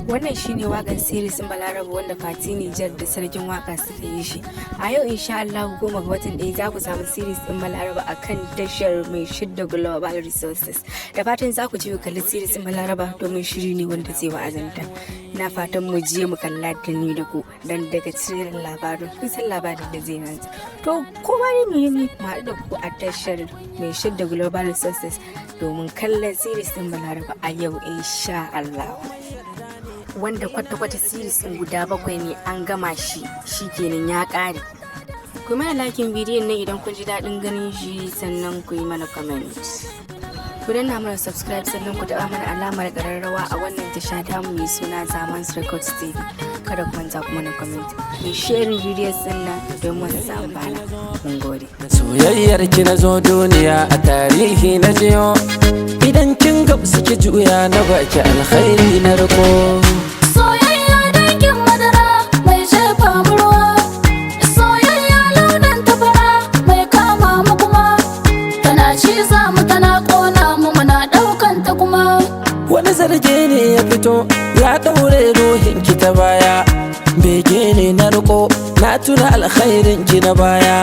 Wannan shine wakan series din Balarabe wanda Fati Niger da sarkin waka suka yi shi. A yau insha Allah 10 ga watan ɗaya za ku samu series din Balarabe akan tashar mai shidda Global Resources. Da fatan za ku je ku kalli series din Balarabe domin shiri ne wanda zai wa'azanta. Ina fatan mu je mu kalla da ni da ku dan daga cikin labarin kun san labarin da zai nan. To kuma ne mu haɗu da ku a tashar mai shidda Global Resources domin kallon series din Balarabe a yau insha Allah. Wanda kwata-kwata series din guda 7 ne an gama shi kenan ya ƙare. Ku mana lakin bidiyon nan idan kun ji daɗin ganin shi sannan ku yi mana comment. Ku danna mana subscribe sannan ku taɓa mana alamar ƙararrawa a wannan tasha ta mu mai suna Zamans Records TV. Kada ku manta ku mana comment. Ku sharing videos din nan don mu samu bana. Mun gode. Soyayyar ki na zo duniya a tarihi na jiyo. Idan kin gamsu ki juya na baki alkhairi na riko. Soyayya dangin madara mai jefa mu ruwa. Soyayya launin tafara mai kama mu kuma. Tana ciza mu tana kona mu muna daukan ta kuma. Wani zarge ne ya fito ya daure ruhin ki ta baya. Bege ne na riko na tuna alkhairin ki na baya.